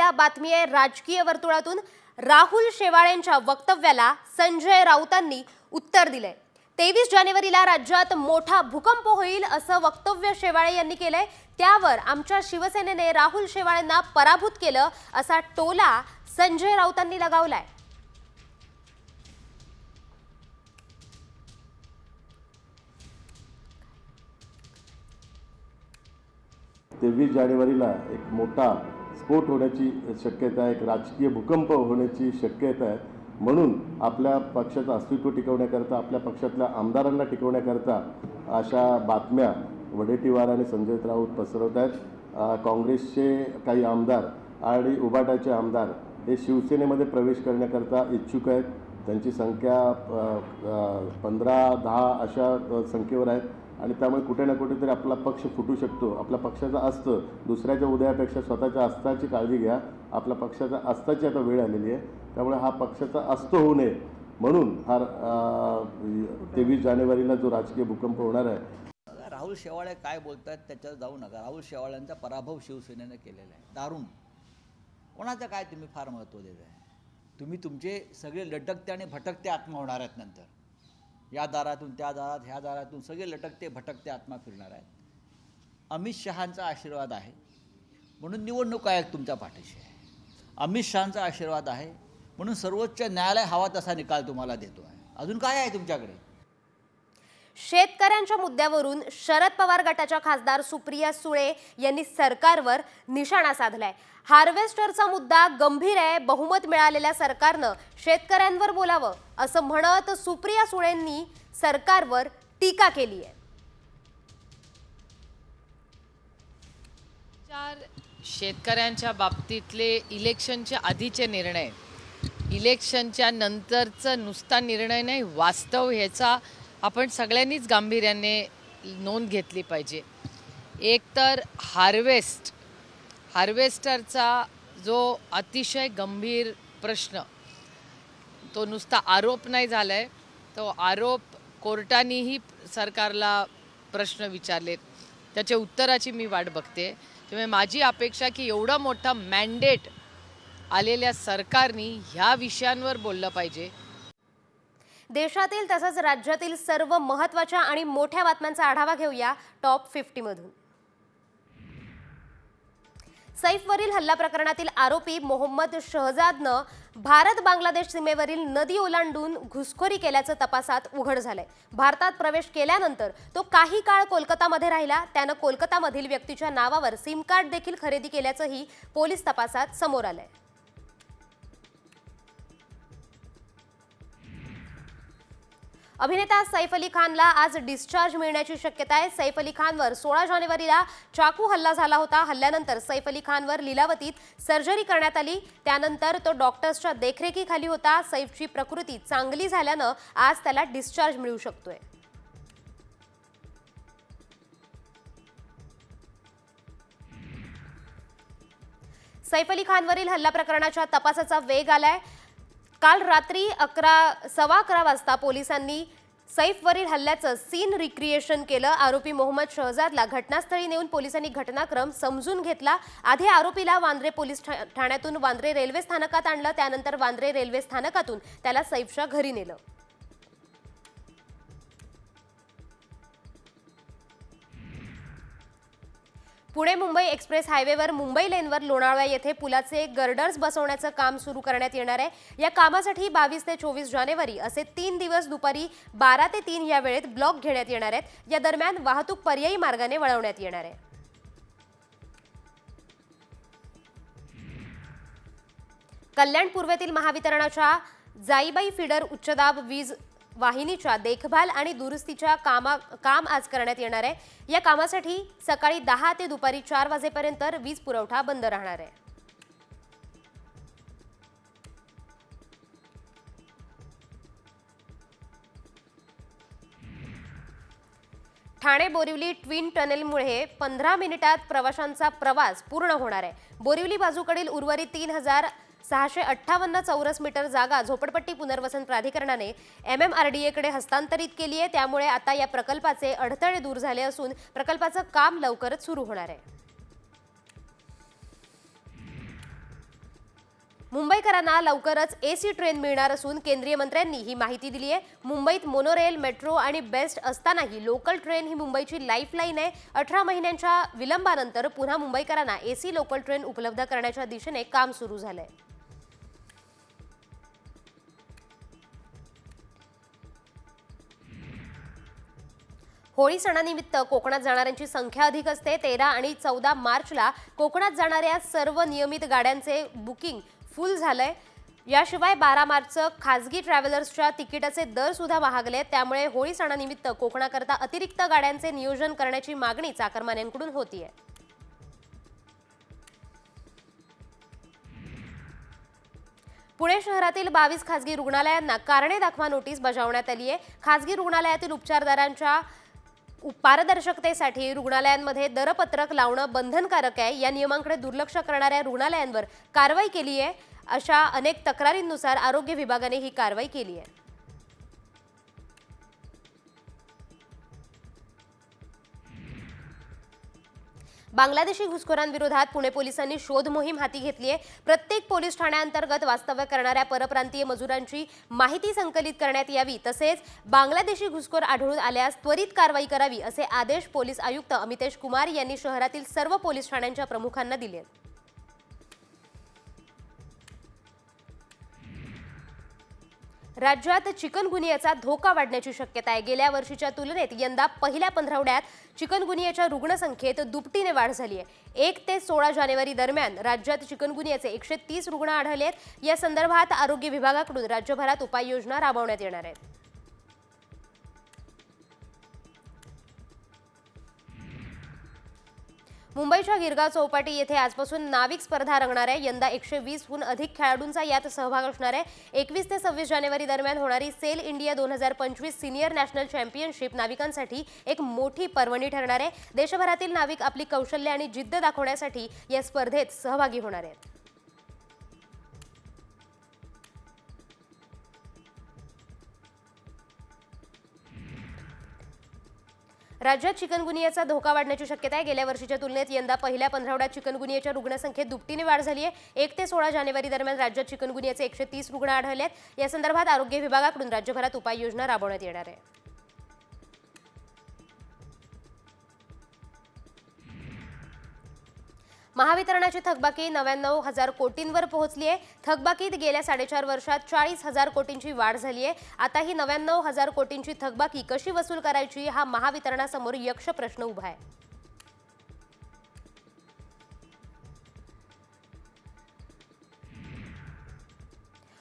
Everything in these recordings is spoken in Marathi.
आता बातमी आहे राजकीय वर्तुळातून। राहुल शेवाळेंच्या वक्तव्याला संजय राऊतांनी उत्तर दिले। 23 जानेवारीला राज्यात मोठा भूकंप होईल असं वक्तव्य शेवाळे यांनी केलंय। त्यावर आमच्या शिवसेनेने राहुल शेवाळेंना पराभूत केलं असा टोला संजय राऊतांनी लगावलाय। 23 जानेवारीला एक मोठा स्फोट होण्याची शक्यता आहे, एक राजकीय भूकंप होण्याची शक्यता आहे। म्हणून आपल्या पक्षाचं अस्तित्व टिकवण्याकरता, आपल्या पक्षातल्या आमदारांना टिकवण्याकरता अशा बातम्या वडेट्टीवार आणि संजय राऊत पसरवत आहेत। काँग्रेसचे काही आमदार आणि उबाटाचे आमदार हे शिवसेनेमध्ये प्रवेश करण्याकरता इच्छुक आहेत। त्यांची संख्या 15-10 अशा संख्येवर आहे आणि त्यामुळे कुठे ना कुठेतरी आपला पक्ष फुटू शकतो। आपल्या पक्षाचा अस्त्र दुसऱ्याच्या उदयापेक्षा स्वतःच्या अस्ताची काळजी घ्या। आपल्या पक्षाचा अस्ताची आता वेळ आलेली आहे, त्यामुळे हा पक्षाचा अस्त होऊ नये म्हणून हा 23 जानेवारीला जो राजकीय भूकंप होणार आहे। राहुल शेवाळे काय बोलतात त्याच्यावर जाऊ नका। राहुल शेवाळ्यांचा पराभव शिवसेनेने केलेला आहे, दारुण। कोणाचं काय तुम्ही फार महत्त्व देताय? तुम्ही तुमचे सगळे लटकते आणि भटकते आत्मा होणार आहेत। नंतर या दारातून त्या दारात, ह्या दारातून सगळे लटकते भटकते आत्मा फिरणार आहेत। अमित शहांचा आशीर्वाद आहे म्हणून निवडणूक आयोग तुमच्या पाठीशी आहे। अमित शहांचा आशीर्वाद आहे म्हणून सर्वोच्च न्यायालय हवा तसा निकाल तुम्हाला देतो आहे। अजून काय आहे तुमच्याकडे? शेतकऱ्यांच्या मुद्द्यावरून शरद पवार गटाच्या खासदार सुप्रिया सुळे यांनी सरकारवर निशाणा साधलाय। हार्वेस्टरचा मुद्दा गंभीर आहे, बहुमत मिळालेल्या सरकारनं शेतकऱ्यांवर बोलावं असं म्हणत सुप्रिया सुळेंनी सरकारवर टीका केली आहे। शेतकऱ्यांच्या बाबतीतले इलेक्शनच्या आधीचे निर्णय, इलेक्शनच्या नंतरचा नुसता निर्णय नाही, वास्तव ह्याचा आपण सगळ्यांनीच गांभीर्याने नोंद घेतली पाहिजे। एक तर हार्वेस्टरचा जो अतिशय गंभीर प्रश्न, तो नुसता आरोप नाही झालाय, तो आरोप कोर्टानेही सरकारला प्रश्न विचारलेत, त्याच्या उत्तराची मी वाट बघते। त्यामुळे माझी अपेक्षा की एवढा मोठा मॅन्डेट आलेल्या सरकारने ह्या विषयांवर बोललं पाहिजे। देशातील तसंच राज्यातील सर्व महत्त्वाच्या आणि मोठ्या बातम्यांचा आढावा घेऊया टॉप 50 मधून। सैफवरील हल्ला प्रकरणातील आरोपी मोहम्मद शहजादनं भारत बांगलादेश सीमेवरील नदी ओलांडून घुसखोरी केल्याचं तपासात उघड झालंय। भारतात प्रवेश केल्यानंतर तो काही काळ कोलकातामध्ये राहिला। त्यानं कोलकातामधील व्यक्तीच्या नावावर सिम कार्ड देखील खरेदी केल्याचंही पोलीस तपासात समोर आलंय। अभिनेता सैफ अली खानला आज डिस्चार्ज मिळण्याची शक्यता आहे। सैफ अली खानवर 16 जानेवारीला चाकू हल्ला झाला होता। हल्ल्यानंतर सैफ अली खानवर लीलावतीत सर्जरी करण्यात आली। त्यानंतर तो डॉक्टर्सच्या देखरेखीखाली होता। सैफची प्रकृती चांगली झाल्यानं आज त्याला डिस्चार्ज मिळू शकतोय। सैफ अली खानवरील हल्ला प्रकरणाच्या तपासाचा वेग आलाय। काल रात्री 11:15 वाजता पोलिसांनी सैफवरील हल्ल्याचं सीन रिक्रिएशन केलं। आरोपी मोहम्मद शहजादला घटनास्थळी नेऊन पोलिसांनी घटनाक्रम समजून घेतला। आधी आरोपीला वांद्रे पोलीस ठाण्यातून वांद्रे रेल्वे स्थानकात आणलं, त्यानंतर वांद्रे रेल्वे स्थानकातून त्याला सैफच्या घरी नेलं। पुणे मुंबई एक्सप्रेस हायवेवर मुंबई लेनवर लोणावळा येथे पुलाचे गर्डर्स बसवण्याचं काम सुरू करण्यात येणार आहे। या कामासाठी 22 ते 24 जानेवारी असे 3 दिवस दुपारी 12 ते 3 या वेळेत ब्लॉक घेण्यात येणार आहेत। या दरम्यान वाहतूक पर्यायी मार्गाने वळवण्यात येणार आहे। कल्याण पूर्वेतील महावितरणाच्या जाईबाई फीडर उच्चदाब वीज वाहिनीच्या देखभाल आणि दुरुस्तीच्या काम आज करण्यात येणार आहे। या कामासाठी सकाळी 10 ते दुपारी 4 वाजेपर्यंत वीज पुरवठा बंद राहणार आहे। ठाणे बोरिवली ट्विन टनेलमुळे 15 मिनिटात प्रवाशांचा प्रवास पूर्ण होणार आहे। बोरिवली बाजूकडील उर्वरित 3658 चौरस मीटर जागा झोपडपट्टी पुनर्वसन प्राधिकरणाने MMRDA कडे हस्तांतरित केली आहे। त्यामुळे आता या प्रकल्पाचे अडथळे दूर झाले असून प्रकल्पाचं काम लवकरच सुरू होणार आहे। मुंबईकरांना लवकरच एसी ट्रेन मिळणार असून केंद्रीय मंत्र्यांनी ही माहिती दिली आहे। मुंबईत मोनोरेल, मेट्रो आणि बेस्ट असतानाही लोकल ट्रेन ही मुंबईची लाईफलाईन आहे। 18 महिन्यांच्या विलंबानंतर पुन्हा मुंबईकरांना एसी लोकल ट्रेन उपलब्ध करण्याच्या दिशेने काम सुरू झालंय। होळी सणानिमित्त कोकणात जाणाऱ्यांची संख्या अधिक असते। 13 आणि 14 मार्चला कोकणात जाणाऱ्या सर्व नियमित गाड्यांचे बुकिंग फुल झालंय। याशिवाय 12 मार्चचं खासगी ट्रॅव्हलर्सच्या तिकिटाचे दर सुद्धा महागले, त्यामुळे होळी सणानिमित्त कोकणाकरता अतिरिक्त गाड्यांचे नियोजन करण्याची मागणी चाकरमान्यांकडून होतीये। पुणे शहरातील 22 खासगी रुग्णालयांना कारणे दाखवा नोटीस बजावण्यात आली आहे। खासगी रुग्णालयातील उपचारदारांच्या पारदर्शकतेसाठी रुग्णालयांमध्ये दरपत्रक लावणं बंधनकारक आहे। या नियमांकडे दुर्लक्ष करणाऱ्या रुग्णालयांवर कारवाई केली आहे। अशा अनेक तक्रारींनुसार आरोग्य विभागाने ही कारवाई केली आहे। बांगलादेशी घुसखोरांविरोधात पुणे पोलिसांनी शोध मोहीम हाती घेतली आहे। प्रत्येक पोलीस ठाण्याअंतर्गत वास्तव्य करणाऱ्या परप्रांतीय मजुरांची माहिती संकलित करण्यात यावी, तसेच बांगलादेशी घुसखोर आढळून आल्यास त्वरित कारवाई करावी असे आदेश पोलीस आयुक्त अमितेश कुमार यांनी शहरातील सर्व पोलीस ठाण्यांच्या प्रमुखांना दिले आहेत। राज्यात चिकनगुनियाचा धोका वाढण्याची शक्यता आहे। गेल्या वर्षीच्या तुलनेत यंदा पहिल्या पंधरवड्यात चिकनगुनियाच्या रुग्णसंख्येत दुपटीने वाढ झाली आहे। 1 ते 16 जानेवारी दरम्यान राज्यात चिकनगुनियाचे 130 रुग्ण आढळले आहेत। या संदर्भात आरोग्य विभागाकडून राज्यभरात उपाययोजना राबवण्यात येणार आहेत। मुंबईच्या गिरगाव चौपाटी येथे आजपासून नाविक स्पर्धा रंगणार आहे। यंदा 120हून अधिक खेळाडूंचा यात सहभाग असणार आहे। 21 ते 26 जानेवारी दरम्यान होणारी sail India 2025 senior national championship नाविकांसाठी एक मोठी पर्वणी ठरणार आहे। देशभरातील नाविक आपली कौशल्य आणि जिद्द दाखवण्यासाठी या स्पर्धेत सहभागी होणार आहेत। राज्यात चिकनगुनियाचा धोका वाढण्याची शक्यता आहे। गेल्या वर्षीच्या तुलनेत यंदा पहिल्या पंधरवड्यात चिकनगुनियाच्या रुग्णसंख्येत दुपटीने वाढ झाली आहे। 1 ते 16 जानेवारी दरम्यान राज्यात चिकनगुनियाचे 130 रुग्ण आढळले आहेत। या संदर्भात आरोग्य विभागाकडून राज्यभरात उपाययोजना राबवण्यात येणार आहे। महावितरणाची थकबाकी 99,000 कोटींवर पोहोचली आहे। थकबाकीत गेल्या 4.5 वर्षात 40,000 कोटींची वाढ झाली आहे। आता ही 99,000 कोटींची थकबाकी कशी वसूल करायची हा महावितरणासमोर यक्ष प्रश्न उभा आहे।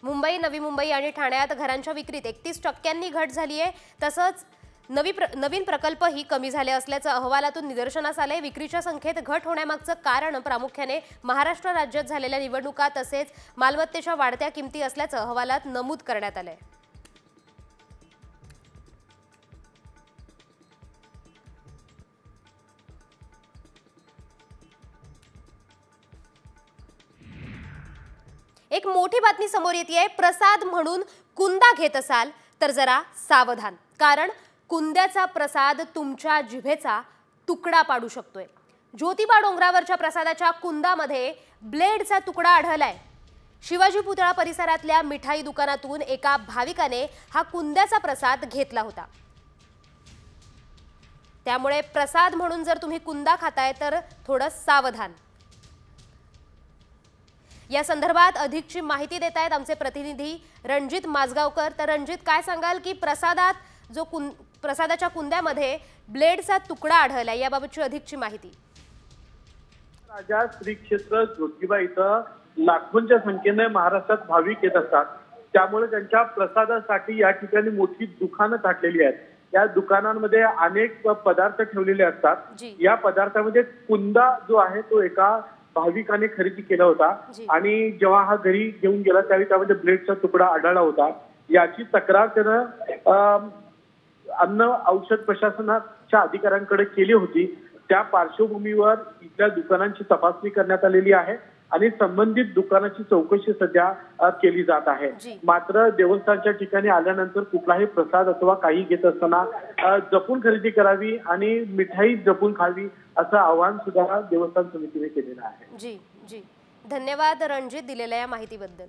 मुंबई, नवी मुंबई आणि ठाण्यात घरांच्या विक्रीत 31% घट झाली आहे। तसंच नवीन प्रकल्पही कमी झाले असल्याचं अहवालातून निदर्शनास आले। विक्रीच्या संख्येत घट होण्यामागचं कारण प्रामुख्याने महाराष्ट्र राज्यात झालेल्या निवडणुका तसेच मालमत्तेच्या वाढत्या किमती असल्याचं अहवालात नमूद करण्यात आलंय। एक मोठी बातमी समोर येते। प्रसाद म्हणून कुंदा घेत असाल तर जरा सावधान, कारण कुंद्याचा प्रसाद तुमच्या जिभेचा तुकडा पाडू शकतोय। ज्योतिबा डोंगरावरच्या प्रसादाच्या कुंदामध्ये ब्लेडचा तुकडा आढळलाय। शिवाजी पुतळा परिसरातल्या मिठाई दुकानातून एका भाविकाने हा कुंद्याचा प्रसाद घेतला होता। त्यामुळे प्रसाद म्हणून जर तुम्ही कुंदा खाताय तर थोडं सावधान। या संदर्भात अधिकची माहिती देत आहेत आमचे प्रतिनिधी रणजित माजगावकर। तर रणजित, काय सांगाल की प्रसादाच्या कुंद्यामध्ये ब्लेडचा तुकडा आढळला, याबाबतची अधिकची माहिती? राजा श्री क्षेत्र ज्योतिबा इथं लाखोंच्या संख्येने महाराष्ट्रात भाविक येत असतात। त्यामुळे त्यांच्या प्रसादासाठी या ठिकाणी मोठी दुकानं टाकलेली आहेत। या दुकानांमध्ये अनेक पदार्थ ठेवलेले असतात। या पदार्थामध्ये कुंदा जो आहे तो एका भाविकाने खरेदी केला होता आणि जेव्हा हा घरी घेऊन गेला त्यावेळी त्यामध्ये ब्लेडचा तुकडा आढळला होता। याची तक्रार त्यानं अन्न औषध प्रशासनाच्या अधिकाऱ्यांकडे केली होती। त्या पार्श्वभूमीवर इथल्या दुकानांची तपासणी करण्यात आलेली आहे आणि संबंधित दुकानाची चौकशी सध्या केली जात आहे। मात्र देवस्थानच्या ठिकाणी आल्यानंतर कुठलाही प्रसाद अथवा काही घेत असताना जपून खरेदी करावी आणि मिठाई जपून खावी असं आवाहन सुद्धा देवस्थान समितीने केलेलं आहे। जी जी धन्यवाद रणजित दिलेल्या या माहितीबद्दल.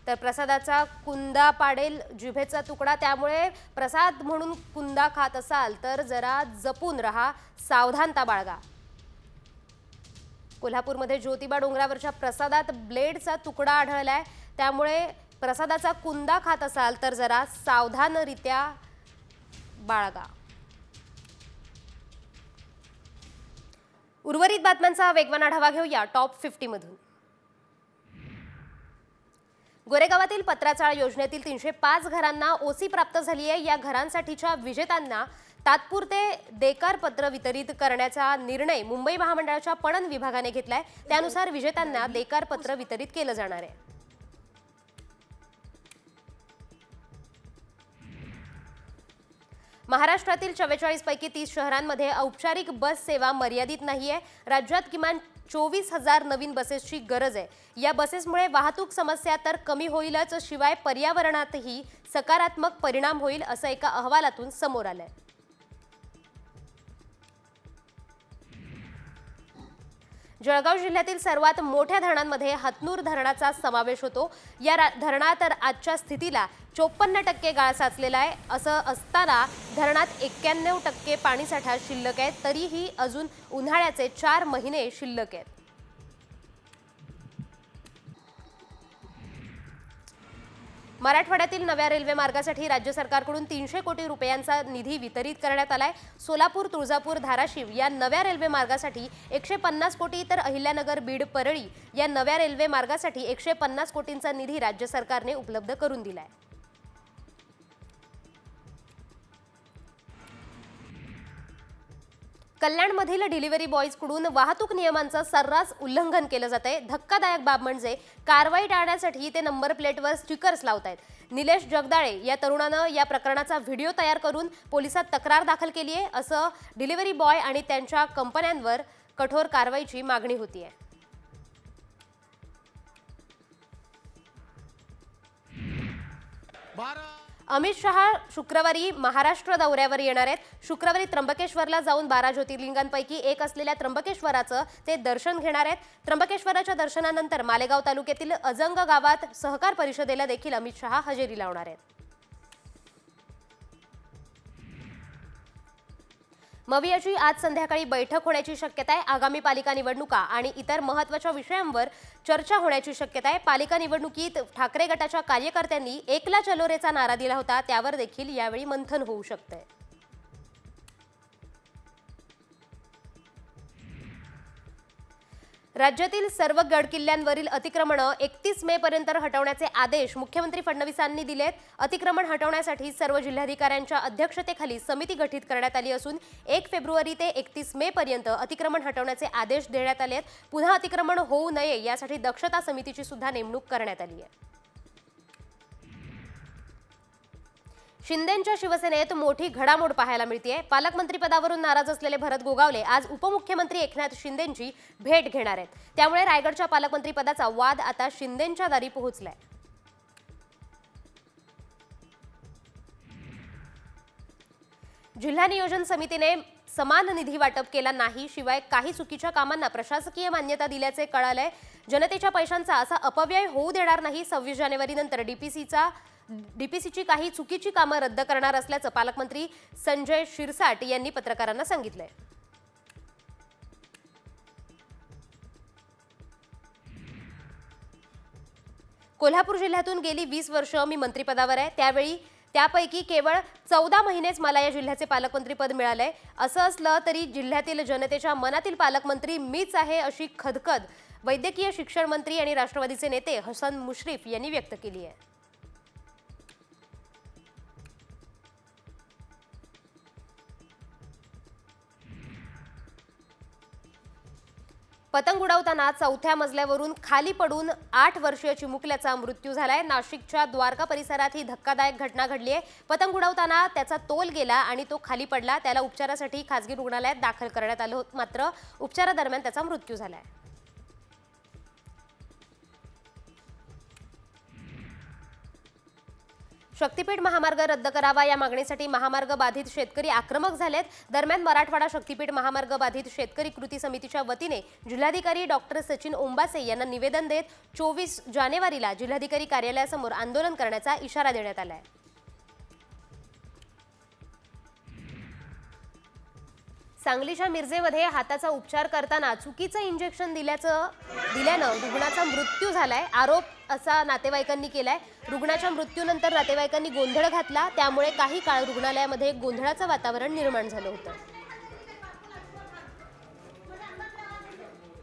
तर प्रसादाचा कुंदा पाडेल जिभेचा तुकडा, त्यामुळे प्रसाद म्हणून कुंदा खात असाल तर जरा जपून राहा, सावधानता बाळगा. कोल्हापूरमध्ये ज्योतिबा डोंगरावरच्या प्रसादात ब्लेडचा तुकडा आढळलाय, त्यामुळे प्रसादाचा कुंदा खात असाल तर जरा सावधानरित्या बाळगा. उर्वरित बातम्यांचा वेगवान आढावा घेऊया टॉप 50 मधून. गोरेगावातील पत्राचाळ योजनेतील 305 घरांना ओसी प्राप्त झाली आहे. या घरांसाठीच्या विजेत्यांना तात्पुरते देकार पत्र वितरित करण्याचा निर्णय मुंबई महामंडळाच्या पणन विभागाने घेतलाय. त्यानुसार विजेत्यांना देकार पत्र वितरित केलं जाणार आहे. महाराष्ट्रातील 44 पैकी 30 शहरांमध्ये औपचारिक बस सेवा मर्यादित नाहीये. राज्यात किमान 24,000 नवीन बसेसची गरज आहे. या बसेसमुळे वाहतूक समस्या तर कमी होईलच, शिवाय पर्यावरणातही सकारात्मक परिणाम होईल, असं एका अहवालातून समोर आलंय. जळगाव जिल्ह्यातील सर्वात मोठ्या धरणांमध्ये हतनूर धरणाचा समावेश होतो. या धरणात आजच्या स्थितीला 54% गाळ साचलेला आहे. असं असताना धरणात 91% पाणीसाठा शिल्लक आहे. तरीही अजून उन्हाळ्याचे 4 महिने शिल्लक आहेत. मराठवाड्यातील नव्या रेल्वे मार्गासाठी राज्य सरकारकडून 300 कोटी रुपयांचा निधी वितरित करण्यात आलाय. सोलापूर, तुळजापूर, धाराशिव या नव्या रेल्वे मार्गासाठी 150 कोटी, तर अहिल्यानगर, बीड, परळी या नव्या रेल्वे मार्गासाठी 150 कोटींचा निधी राज्य सरकारने उपलब्ध करून दिलाय. कल्याणमधील डिलिव्हरी बॉयजकडून वाहतूक नियमांचं सर्रास उल्लंघन केलं जात आहे. धक्कादायक बाब म्हणजे कारवाई टाळण्यासाठी ते नंबर प्लेटवर स्टिकर्स लावतायत. निलेश जगदाळे या तरुणानं या प्रकरणाचा व्हिडिओ तयार करून पोलिसात तक्रार दाखल केली आहे. असं डिलिव्हरी बॉय आणि त्यांच्या कंपन्यांवर कठोर कारवाईची मागणी होतीये. अमित शहा शुक्रवारी महाराष्ट्र दौऱ्यावर येणार आहेत. शुक्रवारी त्र्यंबकेश्वरला जाऊन 12 ज्योतिर्लिंगांपैकी एक असलेल्या त्र्यंबकेश्वराचं ते दर्शन घेणार आहेत. त्र्यंबकेश्वराच्या दर्शनानंतर मालेगाव तालुक्यातील अजंग गावात सहकार परिषदेला देखील अमित शहा हजेरी लावणार आहेत. मवियाची आज संध्याकाळी बैठक होण्याची शक्यता आहे. आगामी पालिका निवडणुका आणि इतर महत्त्वाच्या विषयांवर चर्चा होण्याची शक्यता आहे. पालिका निवडणुकीत ठाकरे गटाच्या कार्यकर्त्यांनी एकला चलो रेचा नारा दिला होता, त्यावर देखील यावेळी मंथन होऊ शकते. राज्यातील सर्व गडकिल्ल्यांवरील अतिक्रमणं 31 मे पर्यंत हटवण्याचे आदेश मुख्यमंत्री फडणवीसांनी दिलेत. अतिक्रमण हटवण्यासाठी सर्व जिल्हाधिकाऱ्यांच्या अध्यक्षतेखाली समिती गठीत करण्यात आली असून 1 फेब्रुवारी ते 31 मे पर्यंत अतिक्रमण हटवण्याचे आदेश देण्यात आले आहेत. पुन्हा अतिक्रमण होऊ नये यासाठी दक्षता समितीची सुद्धा नेमणूक करण्यात आली आहे. शिंदेंच्या शिवसेनेत मोठी घडामोड पाहायला मिळतेय. पालकमंत्रीपदावरून नाराज असलेले भरत गोगावले आज उपमुख्यमंत्री एकनाथ शिंदेंची भेट घेणार आहेत. त्यामुळे रायगडच्या पालकमंत्रीपदाचा वाद आता शिंदेंच्या दारी पोहोचलाय. जिल्हा नियोजन समितीने समान निधी वाटप केला नाही, शिवाय काही चुकीच्या कामांना प्रशासकीय मान्यता दिल्याचे कळालंय. जनतेच्या पैशांचा असा अपव्यय होऊ देणार नाही. 26 जानेवारीनंतर डीपीसीची काही चुकीची कामं रद्द करणार असल्याचं पालकमंत्री संजय शिरसाट यांनी पत्रकारांना सांगितलंय. कोल्हापूर जिल्ह्यातून गेली 20 वर्ष मी मंत्रिपदावर आहे. त्यापैकी केवळ 14 महिनेच मला या जिल्ह्याचे पालकमंत्रीपद मिळालंय. असं असलं तरी जिल्ह्यातील जनतेच्या मनातील पालकमंत्री मीच आहे, अशी खदखद वैद्यकीय शिक्षण मंत्री आणि राष्ट्रवादीचे नेते हसन मुश्रीफ यांनी व्यक्त केली आहे. पतंग उडवताना 4थ्या मजल्यावरून खाली पडून 8 वर्षीय चिमुकल्याचा मृत्यू झालाय. नाशिकच्या द्वारका परिसरात ही धक्कादायक घटना घडली आहे. पतंग उडवताना त्याचा तोल गेला आणि तो खाली पडला. त्याला उपचारासाठी खासगी रुग्णालयात दाखल करण्यात आलं होतं, मात्र उपचारादरम्यान त्याचा मृत्यू झालाय. शक्तीपीठ महामार्ग रद्द करावा या मागणीसाठी महामार्ग बाधित शेतकरी आक्रमक झालेत. दरम्यान मराठवाडा शक्तीपीठ महामार्ग बाधित शेतकरी कृती समितीच्या वतीने जिल्हाधिकारी डॉक्टर सचिन ओंबासे यांना निवेदन देत 24 जानेवारीला जिल्हाधिकारी कार्यालयासमोर आंदोलन करण्याचा इशारा देण्यात आला आहे. सांगलीच्या मिरजेमध्ये हाताचा उपचार करताना चुकीचं इंजेक्शन दिल्यानं रुग्णाचा मृत्यू झालाय. आरोप असा नातेवाईकांनी केलाय. रुग्णाच्या मृत्यूनंतर नातेवाईकांनी गोंधळ घातला. त्यामुळे काही काळ रुग्णालयामध्ये गोंधळाचं वातावरण निर्माण झालं होतं.